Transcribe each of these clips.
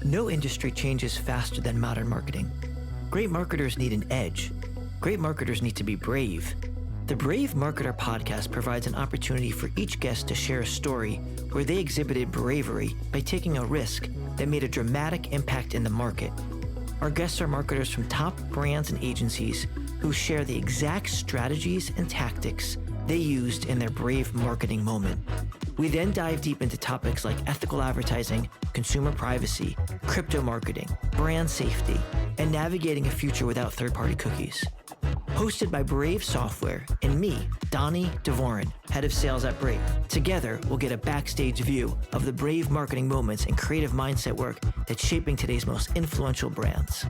No industry changes faster than modern marketing. Great marketers need an edge. Great marketers need to be brave. The Brave Marketer podcast provides an opportunity for each guest to share a story where they exhibited bravery by taking a risk that made a dramatic impact in the market. Our guests are marketers from top brands and agencies who share the exact strategies and tactics they used in their brave marketing moment. We then dive deep into topics like ethical advertising, consumer privacy, crypto marketing, brand safety, and navigating a future without third-party cookies. Hosted by Brave Software and me, Donnie DeVoren, head of sales at Brave. Together, we'll get a backstage view of the brave marketing moments and creative mindset work that's shaping today's most influential brands.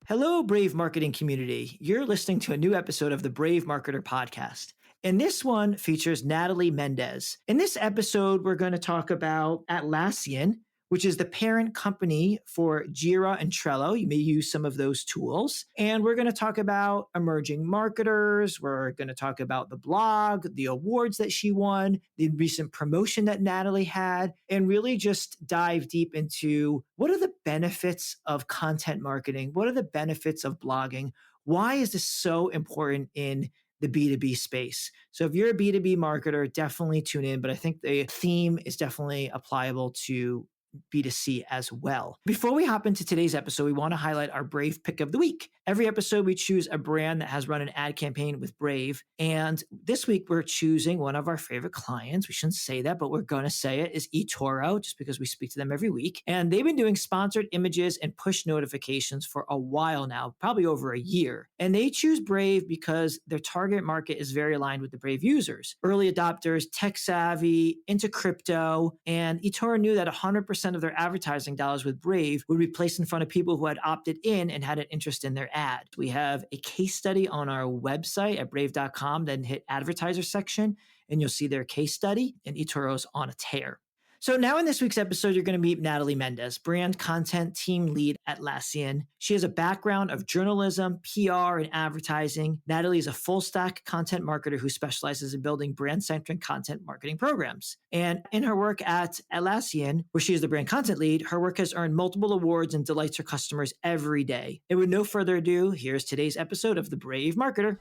Hello, Brave Marketing community. You're listening to a new episode of the Brave Marketer podcast. And this one features Natalie Mendes. In this episode, we're going to talk about Atlassian, which is the parent company for Jira and Trello. You may use some of those tools. And we're going to talk about emerging marketers. We're going to talk about the blog, the awards that she won, the recent promotion that Natalie had, and really just dive deep into what are the benefits of content marketing? What are the benefits of blogging? Why is this so important in the B2B space? So if you're a B2B marketer, definitely tune in, but I think the theme is definitely applicable to B2C as well. Before we hop into today's episode, we want to highlight our Brave Pick of the Week. Every episode, we choose a brand that has run an ad campaign with Brave. And this week, we're choosing one of our favorite clients. We shouldn't say that, but we're going to say it is eToro, just because we speak to them every week. And they've been doing sponsored images and push notifications for a while now, probably over a year. And they choose Brave because their target market is very aligned with the Brave users. Early adopters, tech savvy, into crypto. And eToro knew that 100% of their advertising dollars with Brave would be placed in front of people who had opted in and had an interest in their ad. We have a case study on our website at brave.com, then hit advertiser section, and you'll see their case study, and eToro's on a tear. So now in this week's episode, you're going to meet Natalie Mendes, brand content team lead at Atlassian. She has a background of journalism, PR, and advertising. Natalie is a full stack content marketer who specializes in building brand-centric content marketing programs. And in her work at Atlassian, where she is the brand content lead, her work has earned multiple awards and delights her customers every day. And with no further ado, here's today's episode of The Brave Marketer.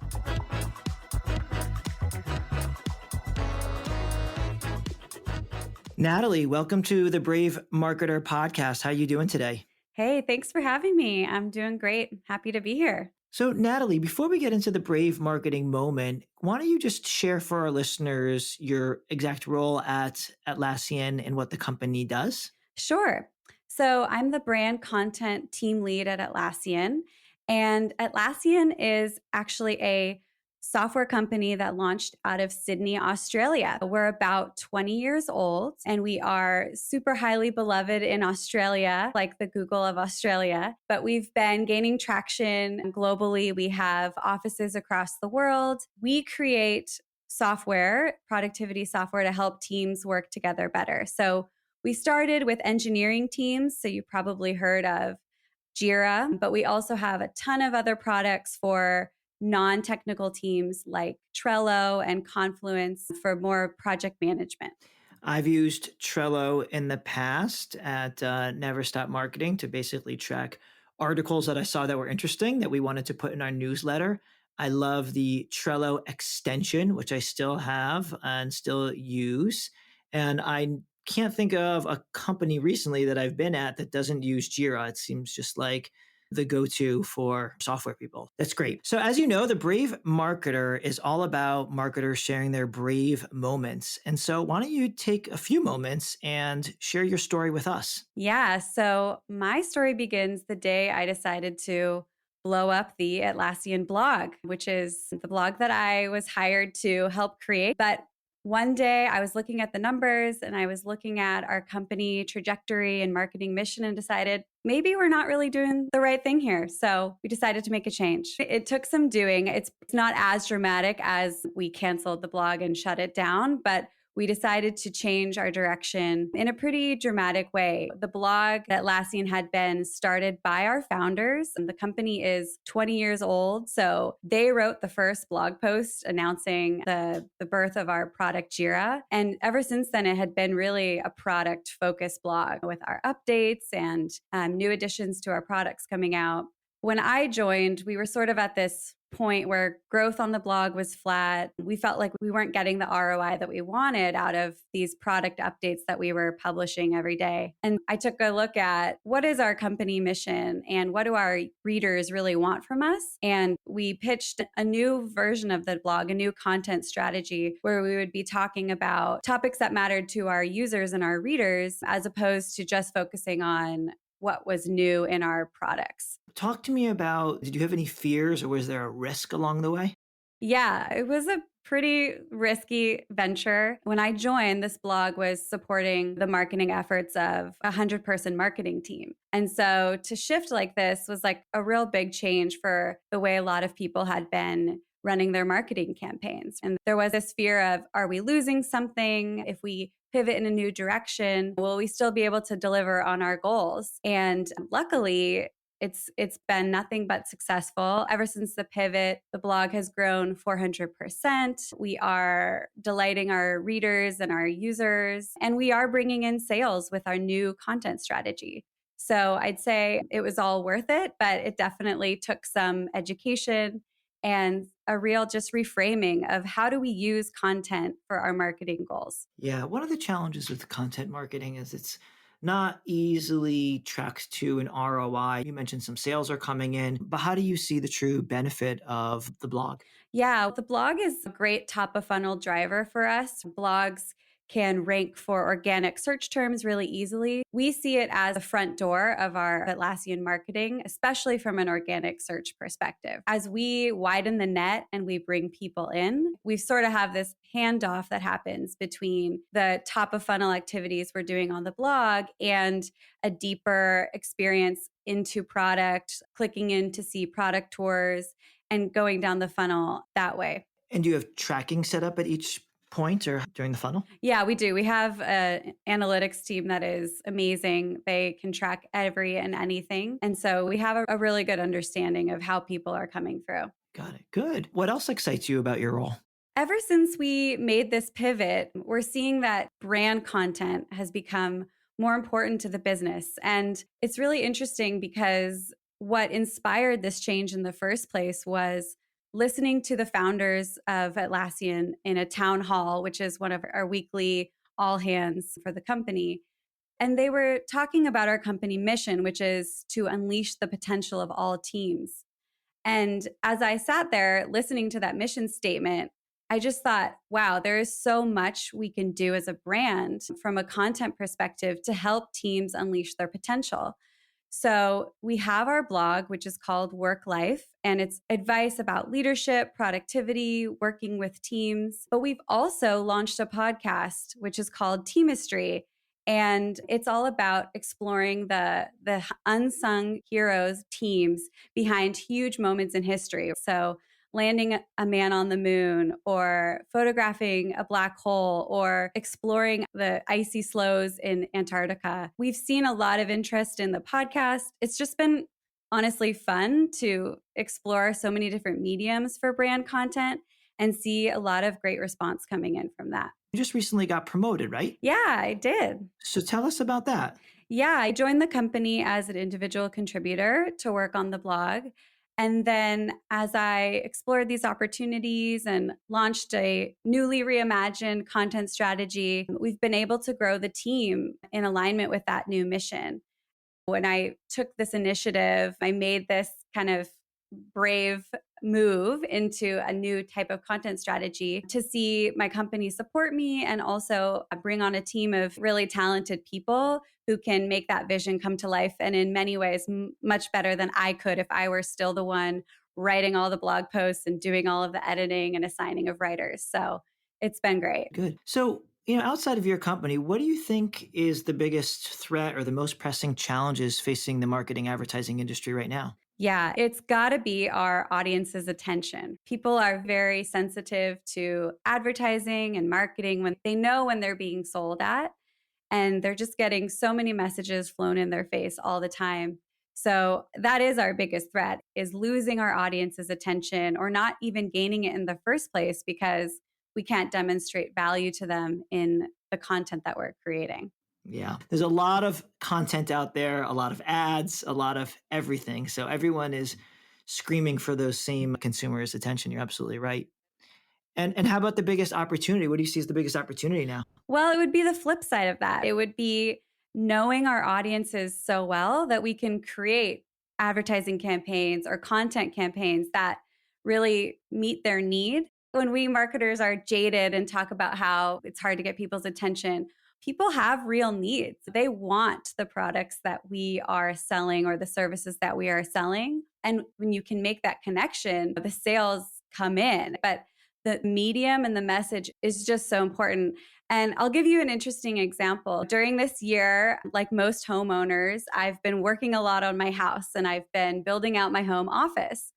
Natalie, welcome to the Brave Marketer podcast. How are you doing today? Hey, thanks for having me. I'm doing great. Happy to be here. So Natalie, before we get into the Brave marketing moment, why don't you just share for our listeners your exact role at Atlassian and what the company does? Sure. So I'm the brand content team lead at Atlassian. And Atlassian is actually a software company that launched out of Sydney, Australia. We're about 20 years old and we are super highly beloved in Australia, like the Google of Australia. But we've been gaining traction globally. We have offices across the world. We create software, productivity software to help teams work together better. So we started with engineering teams. So you probably heard of Jira, but we also have a ton of other products for non-technical teams like Trello and Confluence for more project management. I've used Trello in the past at Never Stop Marketing to basically track articles that I saw that were interesting that we wanted to put in our newsletter. I love the Trello extension, which I still have and still use. And I can't think of a company recently that I've been at that doesn't use Jira. It seems just like the go-to for software people. That's great. So as you know, the Brave Marketer is all about marketers sharing their brave moments. And so why don't you take a few moments and share your story with us? Yeah. So my story begins the day I decided to blow up the Atlassian blog, which is the blog that I was hired to help create. But one day I was looking at the numbers and I was looking at our company trajectory and marketing mission and decided maybe we're not really doing the right thing here. So we decided to make a change. It took some doing. It's not as dramatic as we canceled the blog and shut it down, but we decided to change our direction in a pretty dramatic way. The blog at Atlassian had been started by our founders, and the company is 20 years old. So they wrote the first blog post announcing the birth of our product Jira. And ever since then, it had been really a product focused blog with our updates and new additions to our products coming out. When I joined, we were sort of at this point where growth on the blog was flat. We felt like we weren't getting the ROI that we wanted out of these product updates that we were publishing every day. And I took a look at what is our company mission and what do our readers really want from us? And we pitched a new version of the blog, a new content strategy where we would be talking about topics that mattered to our users and our readers, as opposed to just focusing on what was new in our products. Talk to me about, did you have any fears or was there a risk along the way? Yeah, it was a pretty risky venture. When I joined, this blog was supporting the marketing efforts of a 100-person marketing team. And so to shift like this was like a real big change for the way a lot of people had been running their marketing campaigns. And there was this fear of, are we losing something? If we pivot in a new direction, will we still be able to deliver on our goals? And luckily, it's been nothing but successful. Ever since the pivot, the blog has grown 400%. We are delighting our readers and our users, and we are bringing in sales with our new content strategy. So I'd say it was all worth it, but it definitely took some education and a real just reframing of how do we use content for our marketing goals. Yeah, one of the challenges with content marketing is it's not easily tracked to an ROI. You mentioned some sales are coming in, but how do you see the true benefit of the blog? Yeah, the blog is a great top of funnel driver for us. Blogs can rank for organic search terms really easily. We see it as the front door of our Atlassian marketing, especially from an organic search perspective. As we widen the net and we bring people in, we sort of have this handoff that happens between the top of funnel activities we're doing on the blog and a deeper experience into product, clicking in to see product tours and going down the funnel that way. And do you have tracking set up at each point or during the funnel? Yeah, we do. We have an analytics team that is amazing. They can track every and anything. And so we have a really good understanding of how people are coming through. Got it. Good. What else excites you about your role? Ever since we made this pivot, we're seeing that brand content has become more important to the business. And it's really interesting because what inspired this change in the first place was listening to the founders of Atlassian in a town hall, which is one of our weekly all hands for the company. And they were talking about our company mission, which is to unleash the potential of all teams. And as I sat there listening to that mission statement, I just thought, wow, there is so much we can do as a brand from a content perspective to help teams unleash their potential. So we have our blog, which is called Work Life, and it's advice about leadership, productivity, working with teams. But we've also launched a podcast, which is called Teamistry. And it's all about exploring the unsung heroes teams behind huge moments in history. So landing a man on the moon or photographing a black hole or exploring the icy slows in Antarctica. We've seen a lot of interest in the podcast. It's just been honestly fun to explore so many different mediums for brand content and see a lot of great response coming in from that. You just recently got promoted, right? Yeah, I did. So tell us about that. Yeah, I joined the company as an individual contributor to work on the blog. And then as I explored these opportunities and launched a newly reimagined content strategy, we've been able to grow the team in alignment with that new mission. When I took this initiative, I made this kind of brave move into a new type of content strategy to see my company support me and also bring on a team of really talented people who can make that vision come to life. And in many ways, much better than I could if I were still the one writing all the blog posts and doing all of the editing and assigning of writers. So it's been great. Good. So, outside of your company, what do you think is the biggest threat or the most pressing challenges facing the marketing advertising industry right now? Yeah, it's got to be our audience's attention. People are very sensitive to advertising and marketing when they know when they're being sold at, and they're just getting so many messages flown in their face all the time. So that is our biggest threat is losing our audience's attention or not even gaining it in the first place because we can't demonstrate value to them in the content that we're creating. Yeah. There's a lot of content out there, a lot of ads, a lot of everything. So everyone is screaming for those same consumers' attention. You're absolutely right. And how about the biggest opportunity? What do you see as the biggest opportunity now? Well, it would be the flip side of that. It would be knowing our audiences so well that we can create advertising campaigns or content campaigns that really meet their need. When we marketers are jaded and talk about how it's hard to get people's attention, people have real needs. They want the products that we are selling or the services that we are selling. And when you can make that connection, the sales come in. But the medium and the message is just so important. And I'll give you an interesting example. During this year, like most homeowners, I've been working a lot on my house and I've been building out my home office.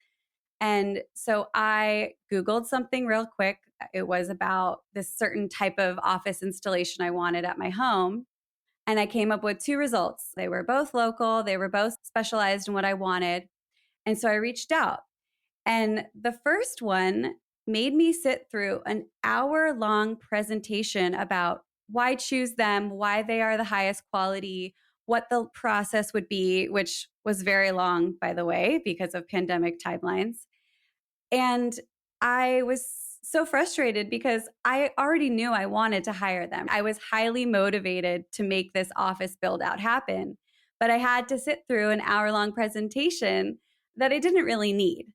And so I Googled something real quick. It was about this certain type of office installation I wanted at my home. And I came up with two results. They were both local, they were both specialized in what I wanted. And so I reached out. And the first one made me sit through an hour-long presentation about why choose them, why they are the highest quality, what the process would be, which was very long, by the way, because of pandemic timelines. And I was so frustrated because I already knew I wanted to hire them. I was highly motivated to make this office build out happen, but I had to sit through an hour-long presentation that I didn't really need.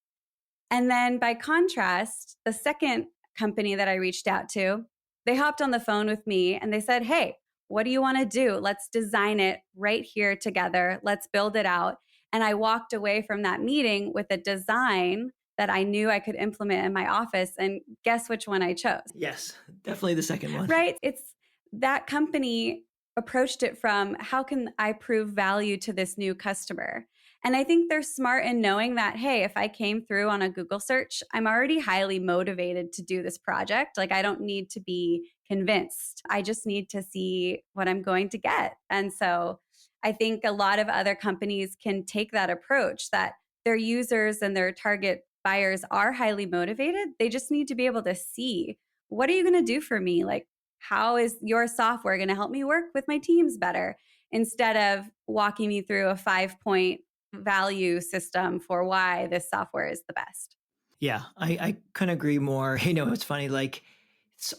And then by contrast, the second company that I reached out to, they hopped on the phone with me and they said, "Hey, what do you want to do? Let's design it right here together. Let's build it out." And I walked away from that meeting with a design that I knew I could implement in my office. And guess which one I chose? Yes, definitely the second one. Right? It's that company approached it from how can I prove value to this new customer? And I think they're smart in knowing that, hey, if I came through on a Google search, I'm already highly motivated to do this project. Like, I don't need to be convinced. I just need to see what I'm going to get. And so I think a lot of other companies can take that approach that their users and their target buyers are highly motivated. They just need to be able to see what are you going to do for me? Like, how is your software going to help me work with my teams better? Instead of walking me through a 5 point value system for why this software is the best. Yeah, I couldn't agree more. It's funny. Like,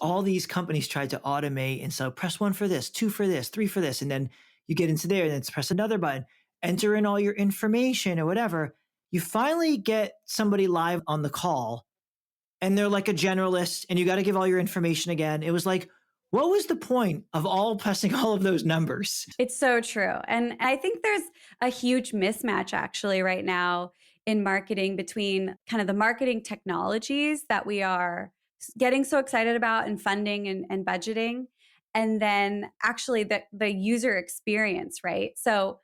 all these companies tried to automate. And so press one for this, two for this, three for this. And then you get into there and then it's press another button, enter in all your information or whatever. You finally get somebody live on the call and they're like a generalist and you got to give all your information again. It was like, what was the point of all pressing all of those numbers? It's so true. And I think there's a huge mismatch actually right now in marketing between kind of the marketing technologies that we are getting so excited about and funding and budgeting, and then actually the user experience, right? So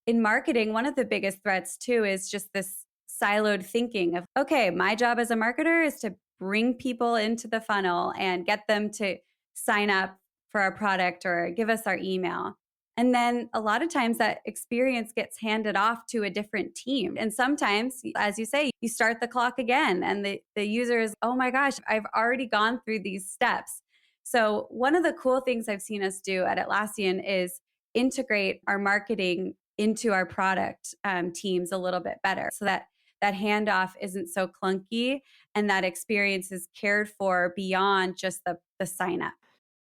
in marketing, one of the biggest threats too is just this siloed thinking of, okay, my job as a marketer is to bring people into the funnel and get them to sign up for our product or give us our email. And then a lot of times that experience gets handed off to a different team. And sometimes, as you say, you start the clock again and the user is, oh my gosh, I've already gone through these steps. So one of the cool things I've seen us do at Atlassian is integrate our marketing into our product teams a little bit better so that that handoff isn't so clunky and that experience is cared for beyond just the sign up.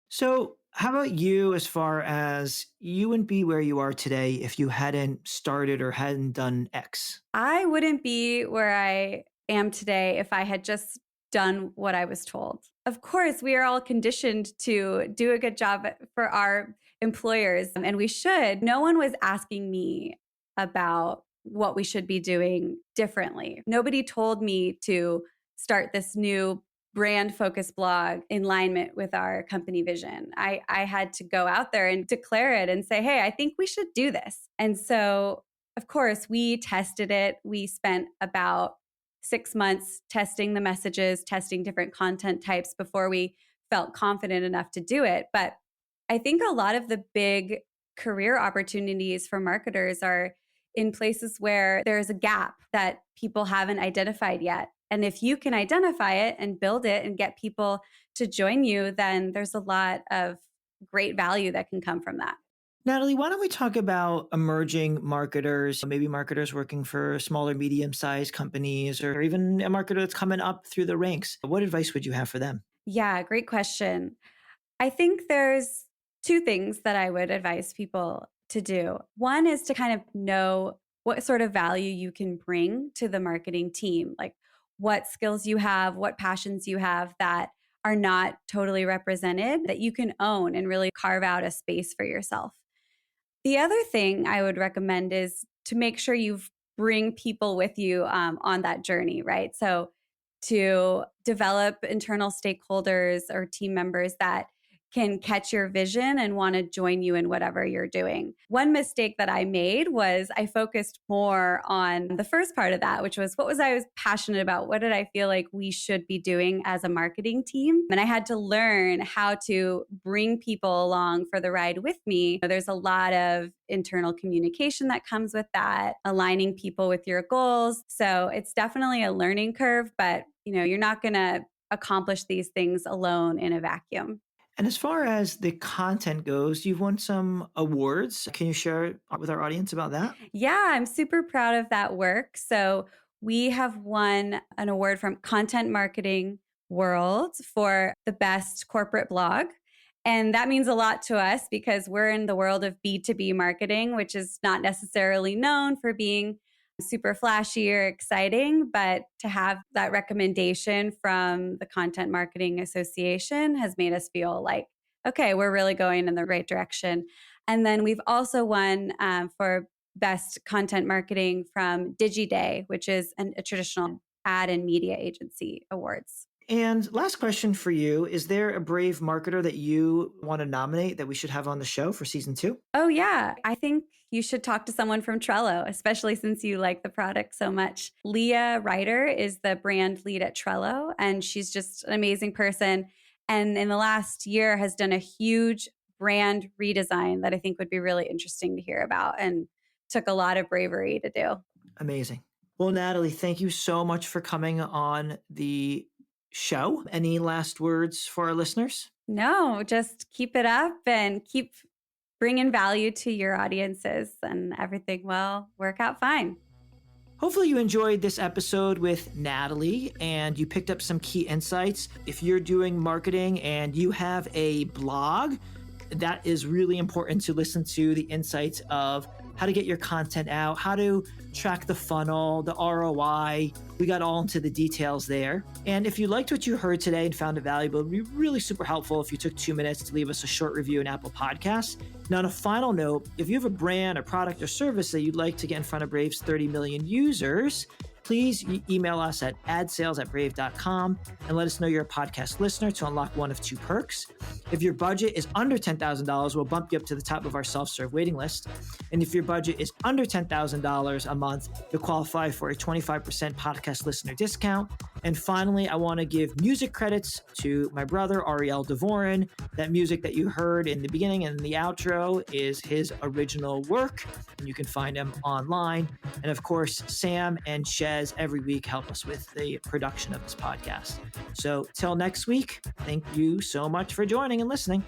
So, how about you as far as you wouldn't be where you are today if you hadn't started or hadn't done X? I wouldn't be where I am today if I had just done what I was told. Of course, we are all conditioned to do a good job for our employers, and we should. No one was asking me about what we should be doing differently. Nobody told me to start this new brand focused blog in alignment with our company vision. I had to go out there and declare it and say, hey, I think we should do this. And so of course, we tested it. We spent about 6 months testing the messages, testing different content types before we felt confident enough to do it. But I think a lot of the big career opportunities for marketers are in places where there's a gap that people haven't identified yet. And if you can identify it and build it and get people to join you, then there's a lot of great value that can come from that. Natalie, why don't we talk about emerging marketers, maybe marketers working for smaller, medium-sized companies, or even a marketer that's coming up through the ranks? What advice would you have for them? Yeah, great question. I think there's two things that I would advise people to do. One is to kind of know what sort of value you can bring to the marketing team, like what skills you have, what passions you have that are not totally represented, that you can own and really carve out a space for yourself. The other thing I would recommend is to make sure you bring people with you on that journey, right? So to develop internal stakeholders or team members that can catch your vision and want to join you in whatever you're doing. One mistake that I made was I focused more on the first part of that, which was what was I was passionate about? What did I feel like we should be doing as a marketing team? And I had to learn how to bring people along for the ride with me. There's a lot of internal communication that comes with that, aligning people with your goals. So it's definitely a learning curve, but you're not going to accomplish these things alone in a vacuum. And as far as the content goes, you've won some awards. Can you share with our audience about that? Yeah, I'm super proud of that work. So we have won an award from Content Marketing World for the best corporate blog. And that means a lot to us because we're in the world of B2B marketing, which is not necessarily known for being super flashy or exciting, but to have that recommendation from the Content Marketing Association has made us feel like, okay, we're really going in the right direction. And then we've also won for best content marketing from Digiday, which is a traditional ad and media agency awards. And last question for you. Is there a brave marketer that you want to nominate that we should have on the show for season 2? Oh, yeah. I think you should talk to someone from Trello, especially since you like the product so much. Leah Ryder is the brand lead at Trello, and she's just an amazing person. And in the last year has done a huge brand redesign that I think would be really interesting to hear about and took a lot of bravery to do. Amazing. Well, Natalie, thank you so much for coming on the show. Any last words for our listeners? No, just keep it up and keep bringing value to your audiences, and everything will work out fine. Hopefully you enjoyed this episode with Natalie and you picked up some key insights. If you're doing marketing and you have a blog, that is really important to listen to the insights of how to get your content out, how to track the funnel, the ROI. We got all into the details there. And if you liked what you heard today and found it valuable, it'd be really super helpful if you took 2 minutes to leave us a short review in Apple Podcasts. Now, on a final note, if you have a brand, a product, or service that you'd like to get in front of Brave's 30 million users, please email us at adsales@brave.com and let us know you're a podcast listener to unlock one of 2 perks. If your budget is under $10,000, we'll bump you up to the top of our self-serve waiting list. And if your budget is under $10,000 a month, you'll qualify for a 25% podcast listener discount. And finally, I want to give music credits to my brother, Ariel Devorin. That music that you heard in the beginning and in the outro is his original work, and you can find him online. And of course, Sam and Shez every week help us with the production of this podcast. So till next week, thank you so much for joining and listening.